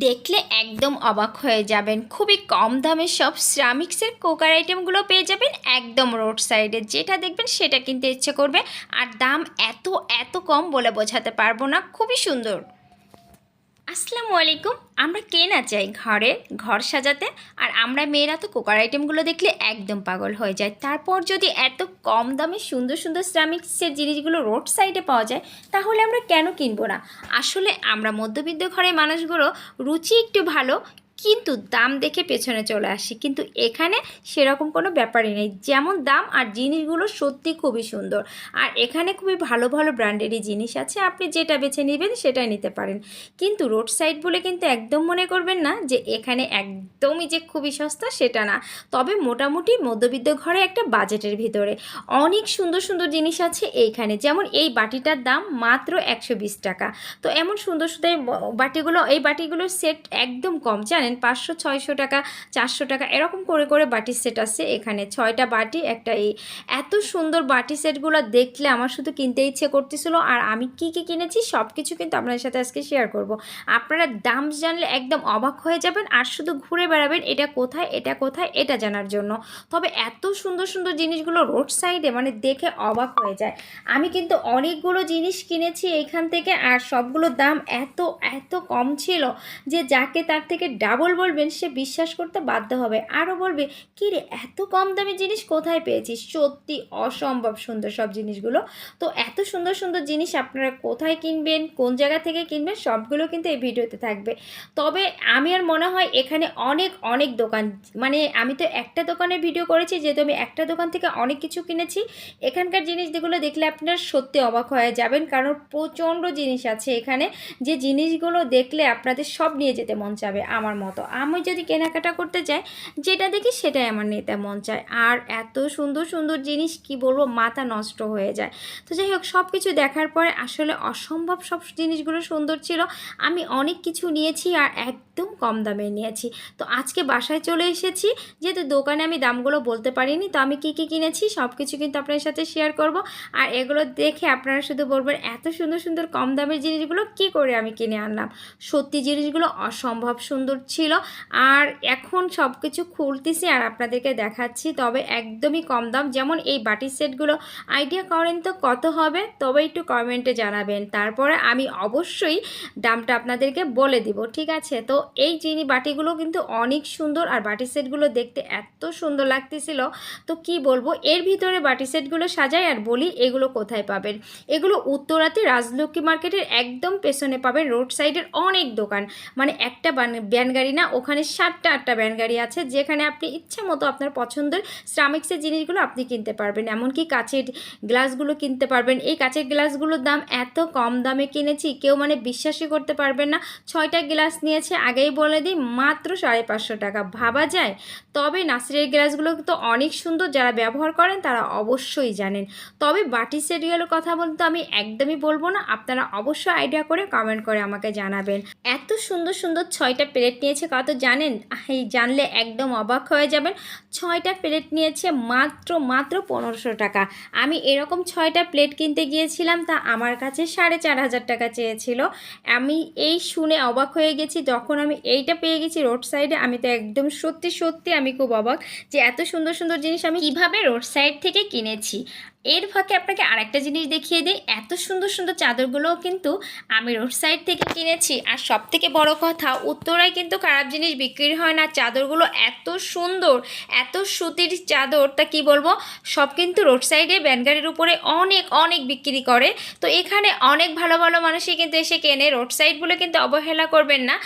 দেখলে একদম অবাক হয়ে যাবেন। খুবই কম দামে সব সিরামিক্সের কুকার আইটেমগুলো পেয়ে যাবেন একদম রোড সাইডে। যেটা দেখবেন সেটা কিনতে ইচ্ছে করবে। আর দাম এত এত কম বলে বোঝাতে পারবো না, খুবই সুন্দর। আসসালামু আলাইকুম। আমরা কে না চাই ঘর সাজাতে, আর আমরা মেয়েরা তো কুকার আইটেমগুলো দেখলে একদম পাগল হয়ে যায়। তারপর যদি এত কম দামে সুন্দর সুন্দর সিরামিক্সের জিনিসগুলো রোড সাইডে পাওয়া যায়, তাহলে আমরা কেন কিনবো না? আসলে আমরা মধ্যবিত্ত ঘরের মানুষগুলো রুচি একটু ভালো, কিন্তু দাম দেখে পেছনে চলে আসি। কিন্তু এখানে সেরকম কোনো ব্যাপারই নেই, যেমন দাম আর জিনিসগুলো সত্যি খুবই সুন্দর। আর এখানে খুবই ভালো ভালো ব্র্যান্ডেরই জিনিস আছে, আপনি যেটা বেছে নেবেন সেটাই নিতে পারেন। কিন্তু রোড সাইড বলে কিন্তু একদম মনে করবেন না যে এখানে একদমই যে খুবই সস্তা, সেটা না। তবে মোটামুটি মধ্যবিত্ত ঘরে একটা বাজেটের ভিতরে অনেক সুন্দর সুন্দর জিনিস আছে এইখানে। যেমন এই বাটিটার দাম মাত্র 120 টাকা। তো এমন সুন্দর সুন্দর বাটিগুলো, এই বাটিগুলোর সেট একদম কম, জানেন 500-600 টাকা, 400 টাকা এরকম করে করে বাটির সেট আছে এখানে। 6টা বাটি একটা এই। এত সুন্দর বাটি সেটগুলো দেখলে আমার শুধু কিনতে ইচ্ছে করতেছিল। আর আমি কি কি কিনেছি সব কিছু কিন্তু আপনাদের সাথে আজকে শেয়ার করব। আপনারা দাম জানলে একদম অবাক হয়ে যাবেন, আর শুধু ঘুরে বেড়াবেন এটা কোথায় এটা কোথায় এটা জানার জন্য। তবে এত সুন্দর সুন্দর জিনিসগুলো রোড সাইডে মানে দেখে অবাক হয়ে যায়। আমি কিন্তু অনেকগুলো জিনিস কিনেছি এইখান থেকে, আর সবগুলোর দাম এত এত কম ছিল যে যাকে তার থেকে ডাবল বলবেন সে বিশ্বাস করতে বাধ্য হবে। আরও বলবে, কী রে এত কম দামি জিনিস কোথায় পেয়েছিস? সত্যি অসম্ভব সুন্দর সব জিনিসগুলো। তো এত সুন্দর সুন্দর জিনিস আপনারা কোথায় কিনবেন, কোন জায়গা থেকে কিনবেন, সবগুলো কিন্তু এই ভিডিওতে থাকবে। তবে আমি আর মনে হয় এখানে অনেক অনেক দোকান, মানে আমি তো একটা দোকানের ভিডিও করেছি, যেহেতু আমি একটা দোকান থেকে অনেক কিছু কিনেছি। এখানকার জিনিসগুলো দেখলে আপনারা সত্যি অবাক হয়ে যাবেন, কারণ প্রচণ্ড জিনিস আছে এখানে, যে জিনিসগুলো দেখলে আপনাদের সব নিয়ে যেতে মন চাবে। আমার মতো আমি যদি কেনাকাটা করতে চাই, যেটা দেখি সেটাই আমার নিতে মন চায়। আর এত সুন্দর সুন্দর জিনিস কি বলবো, মাথা নষ্ট হয়ে যায়। তো যাই হোক, সব কিছু দেখার পরে আসলে অসম্ভব সব জিনিসগুলো সুন্দর ছিল। আমি অনেক কিছু নিয়েছি আর একদম কম দামে নিয়েছি। তো আজকে বাসায় চলে এসেছি, যেহেতু দোকানে আমি দামগুলো বলতে পারিনি, তো আমি কি কি কিনেছি সব কিছু কিন্তু আপনার সাথে শেয়ার করব। আর এগুলো দেখে আপনারা শুধু বলবেন, এত সুন্দর সুন্দর কম দামের জিনিসগুলো কি করে আমি কিনে আনলাম। সত্যি জিনিসগুলো অসম্ভব সুন্দর ছিল। আর এখন সব কিছু খুলতেছি আর আপনাদেরকে দেখাচ্ছি। তবে একদমই কম দাম। যেমন এই বাটির সেটগুলো আইডিয়া করেন তো কত হবে? তবে একটু কমেন্টে জানাবেন, তারপরে আমি অবশ্যই দামটা আপনাদেরকে বলে দিব, ঠিক আছে? তো এই বাটিগুলো কিন্তু অনেক সুন্দর, আর বাটি সেটগুলো দেখতে এত সুন্দর লাগতেছিল। তো কি বলবো, এর ভিতরে বাটি সেটগুলো সাজাই আর বলি এগুলো কোথায় পাবেন। এগুলো উত্তরাতে রাজলক্ষ্মী মার্কেটের একদম পেছনে পাবেন। রোড সাইডের অনেক দোকান, মানে একটা ব্যান গাড়ি না, ওখানে 7টা-8টা ব্যান গাড়ি আছে, যেখানে আপনি ইচ্ছে মতো আপনার পছন্দের সিরামিক্সের জিনিসগুলো আপনি কিনতে পারবেন। এমনকি কাচের গ্লাসগুলো কিনতে পারবেন। এই কাচের গ্লাসগুলোর দাম এত কম দামে কিনেছি, কেউ মানে বিশ্বাসই করতে পারবেন না। 6টা গ্লাস নিয়েছে, আগেই বলে দিই, মাত্র 550 টাকা। ভাবা যায়? তবে নাসিরের গ্লাসগুলো তো অনেক সুন্দর, যারা ব্যবহার করেন তারা অবশ্যই জানেন। তবে বাটি সেটগুলোর কথা বলতে আমি একদমই বলবো না, আপনারা অবশ্যই আইডিয়া করে কমেন্ট করে আমাকে জানাবেন। এত সুন্দর সুন্দর 6টা প্লেট নিয়েছে কত জানেন? এই জানলে একদম অবাক হয়ে যাবেন। 6টা প্লেট নিয়েছে মাত্র মাত্র 1500 টাকা। আমি এরকম 6টা প্লেট কিনতে গিয়েছিলাম, তা আমার কাছে 4500 টাকা চেয়েছিল। আমি এই শুনে অবাক হয়ে গেছি, যখন আমি এইটা পেয়ে গেছি রোড সাইডে, আমি তো একদম সত্যি সত্যি আমি খুব অবাক যে এত সুন্দর সুন্দর জিনিস আমি কিভাবে রোড সাইড থেকে কিনেছি। এর ফাঁকে আপনাকে আরেকটা জিনিস দেখিয়ে দিই, এত সুন্দর সুন্দর চাদরগুলোও কিন্তু আমি রোড সাইড থেকে কিনেছি। আর সব থেকে বড় কথা, উত্তরায় কিন্তু খারাপ জিনিস বিক্রি হয় না। চাদরগুলো এত সুন্দর, এত সুতির চাদর, তা কি বলবো, সব কিন্তু রোড সাইডে ব্যানগাড়ির উপরে অনেক অনেক বিক্রি করে। তো এখানে অনেক ভালো ভালো মানুষই কিন্তু এসে কেনে। রোড সাইড বলে কিন্তু অবহেলা করবেন না।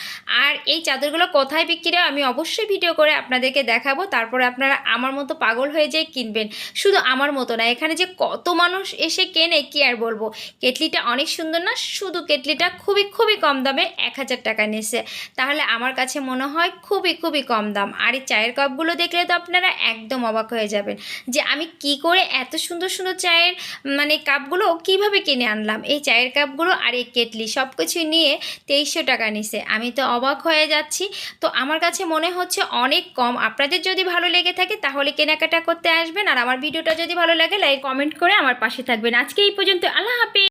আর এই চাদরগুলো কোথায় বিক্রি হয় আমি অবশ্যই ভিডিও করে আপনাদেরকে দেখাবো, তারপরে আপনারা আমার মতো পাগল হয়ে যেয়ে কিনবেন। শুধু আমার মতো না, এখানে যে কত মানুষ এসে কেনে কি আর বলবো। কেটলিটা অনেক সুন্দর না? শুধু কেটলিটা খুবই খুবই কম দামে 1000 টাকা নিয়েছে। তাহলে আমার কাছে মনে হয় খুবই খুবই কম দাম। আর এই চায়ের কাপগুলো দেখলে তো আপনারা একদম অবাক হয়ে যাবেন যে আমি কি করে এত সুন্দর সুন্দর চায়ের মানে কাপগুলো কিভাবে কিনে আনলাম। এই চায়ের কাপগুলো আর এই কেটলি সব কিছু নিয়ে 2300 টাকা নিছে। আমি তো অবাক হয়ে যাচ্ছি। তো আমার কাছে মনে হচ্ছে অনেক কম। আপনাদের যদি ভালো লেগে থাকে তাহলে কেনাকাটা করতে আসবেন। আর আমার ভিডিওটা যদি ভালো লাগে লাইক কমেন্ট করে আমার পাশে থাকবেন। আজকে এই পর্যন্ত, আল্লাহ হাফেজ।